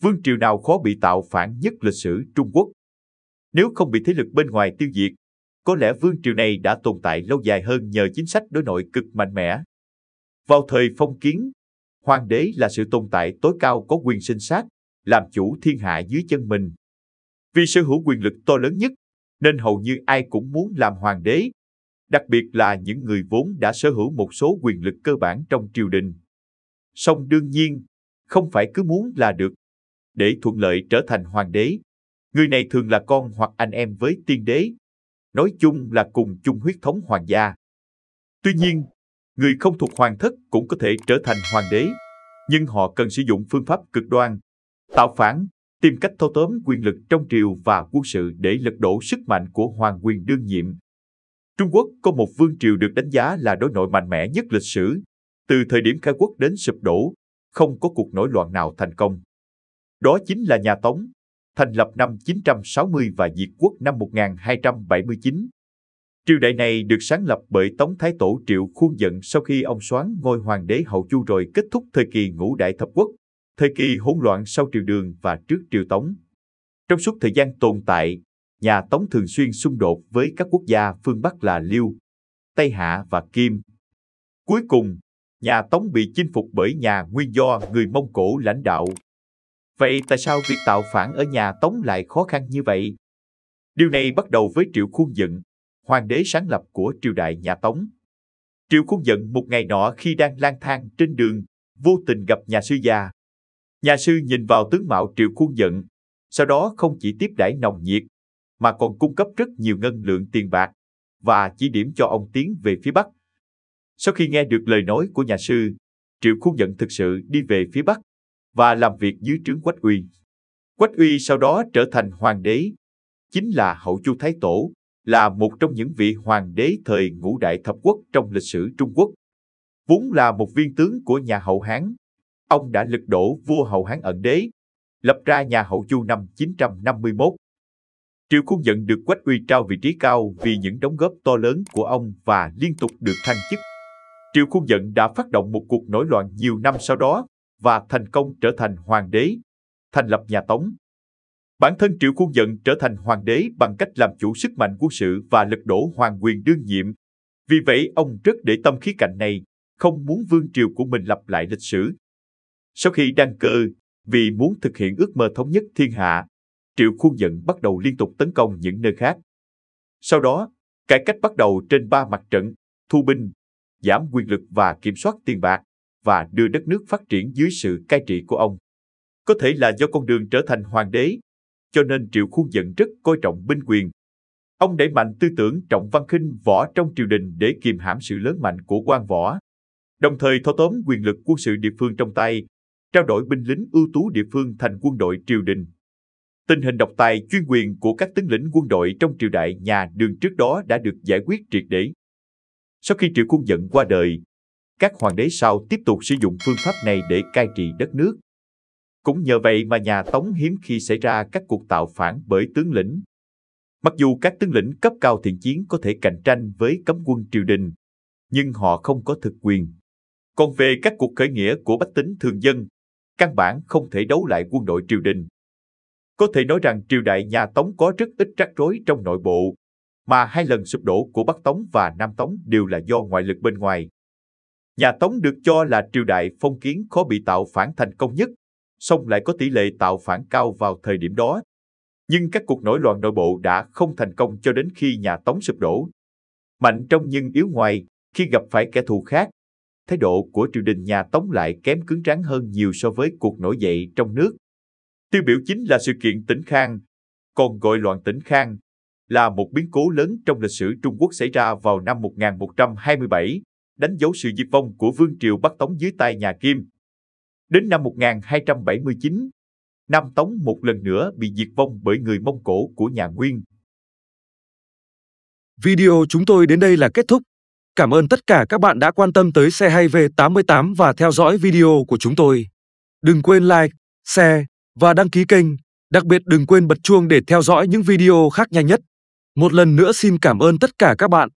vương triều nào khó bị tạo phản nhất lịch sử Trung Quốc. Nếu không bị thế lực bên ngoài tiêu diệt, có lẽ vương triều này đã tồn tại lâu dài hơn nhờ chính sách đối nội cực mạnh mẽ. Vào thời phong kiến, hoàng đế là sự tồn tại tối cao có quyền sinh sát, làm chủ thiên hạ dưới chân mình. Vì sở hữu quyền lực to lớn nhất, nên hầu như ai cũng muốn làm hoàng đế, đặc biệt là những người vốn đã sở hữu một số quyền lực cơ bản trong triều đình. Song đương nhiên, không phải cứ muốn là được. Để thuận lợi trở thành hoàng đế, người này thường là con hoặc anh em với tiên đế, nói chung là cùng chung huyết thống hoàng gia. Tuy nhiên, người không thuộc hoàng thất cũng có thể trở thành hoàng đế, nhưng họ cần sử dụng phương pháp cực đoan, tạo phản, tìm cách thâu tóm quyền lực trong triều và quân sự để lật đổ sức mạnh của hoàng quyền đương nhiệm. Trung Quốc có một vương triều được đánh giá là đối nội mạnh mẽ nhất lịch sử. Từ thời điểm khai quốc đến sụp đổ, không có cuộc nổi loạn nào thành công. Đó chính là nhà Tống, thành lập năm 960 và diệt quốc năm 1279. Triều đại này được sáng lập bởi Tống Thái Tổ Triệu Khuôn Dận sau khi ông soán ngôi hoàng đế hậu Chu rồi kết thúc thời kỳ ngũ đại thập quốc, thời kỳ hỗn loạn sau triều Đường và trước triều Tống. Trong suốt thời gian tồn tại, nhà Tống thường xuyên xung đột với các quốc gia phương Bắc là Liêu, Tây Hạ và Kim. Cuối cùng, nhà Tống bị chinh phục bởi nhà Nguyên do người Mông Cổ lãnh đạo. Vậy tại sao việc tạo phản ở nhà Tống lại khó khăn như vậy? Điều này bắt đầu với Triệu Khuôn Dận, hoàng đế sáng lập của triều đại nhà Tống. Triệu Khuôn Dận một ngày nọ khi đang lang thang trên đường, vô tình gặp nhà sư già. Nhà sư nhìn vào tướng mạo Triệu Khuôn Dận, sau đó không chỉ tiếp đãi nồng nhiệt, mà còn cung cấp rất nhiều ngân lượng tiền bạc và chỉ điểm cho ông tiến về phía Bắc. Sau khi nghe được lời nói của nhà sư, Triệu Khuôn Dận thực sự đi về phía Bắc và làm việc dưới trướng Quách Uy. Quách Uy sau đó trở thành hoàng đế, chính là hậu Chu Thái Tổ, là một trong những vị hoàng đế thời ngũ đại thập quốc trong lịch sử Trung Quốc. Vốn là một viên tướng của nhà Hậu Hán, ông đã lật đổ vua Hậu Hán Ẩn Đế, lập ra nhà Hậu Chu năm 951. Triệu Khuôn Dận được Quách Uy trao vị trí cao vì những đóng góp to lớn của ông và liên tục được thăng chức. Triệu Khuôn Dận đã phát động một cuộc nổi loạn nhiều năm sau đó và thành công trở thành hoàng đế, thành lập nhà Tống. Bản thân Triệu Khuôn Dận trở thành hoàng đế bằng cách làm chủ sức mạnh quân sự và lật đổ hoàng quyền đương nhiệm. Vì vậy ông rất để tâm khía cạnh này, không muốn vương triều của mình lặp lại lịch sử. Sau khi đăng cơ, vì muốn thực hiện ước mơ thống nhất thiên hạ, Triệu Khuôn Dận bắt đầu liên tục tấn công những nơi khác. Sau đó, cải cách bắt đầu trên 3 mặt trận: thu binh, giảm quyền lực và kiểm soát tiền bạc, và đưa đất nước phát triển dưới sự cai trị của ông. Có thể là do con đường trở thành hoàng đế, cho nên Triệu Khuôn Dận rất coi trọng binh quyền. Ông đẩy mạnh tư tưởng trọng văn khinh võ trong triều đình để kiềm hãm sự lớn mạnh của quan võ, đồng thời thâu tóm quyền lực quân sự địa phương trong tay, trao đổi binh lính ưu tú địa phương thành quân đội triều đình. Tình hình độc tài chuyên quyền của các tướng lĩnh quân đội trong triều đại nhà Đường trước đó đã được giải quyết triệt để. Sau khi Triệu Khuôn Dận qua đời, các hoàng đế sau tiếp tục sử dụng phương pháp này để cai trị đất nước. Cũng nhờ vậy mà nhà Tống hiếm khi xảy ra các cuộc tạo phản bởi tướng lĩnh. Mặc dù các tướng lĩnh cấp cao thiện chiến có thể cạnh tranh với cấm quân triều đình, nhưng họ không có thực quyền. Còn về các cuộc khởi nghĩa của bách tính thường dân, căn bản không thể đấu lại quân đội triều đình. Có thể nói rằng triều đại nhà Tống có rất ít rắc rối trong nội bộ, mà 2 lần sụp đổ của Bắc Tống và Nam Tống đều là do ngoại lực bên ngoài. Nhà Tống được cho là triều đại phong kiến khó bị tạo phản thành công nhất, song lại có tỷ lệ tạo phản cao vào thời điểm đó. Nhưng các cuộc nổi loạn nội bộ đã không thành công cho đến khi nhà Tống sụp đổ. Mạnh trong nhưng yếu ngoài, khi gặp phải kẻ thù khác, thái độ của triều đình nhà Tống lại kém cứng rắn hơn nhiều so với cuộc nổi dậy trong nước. Tiêu biểu chính là sự kiện Tĩnh Khang, còn gọi loạn Tĩnh Khang, là một biến cố lớn trong lịch sử Trung Quốc xảy ra vào năm 1127, đánh dấu sự diệt vong của vương triều Bắc Tống dưới tay nhà Kim. Đến năm 1279, Nam Tống một lần nữa bị diệt vong bởi người Mông Cổ của nhà Nguyên. Video chúng tôi đến đây là kết thúc. Cảm ơn tất cả các bạn đã quan tâm tới Xe Hay V88 và theo dõi video của chúng tôi. Đừng quên like, share và đăng ký kênh. Đặc biệt đừng quên bật chuông để theo dõi những video khác nhanh nhất. Một lần nữa xin cảm ơn tất cả các bạn.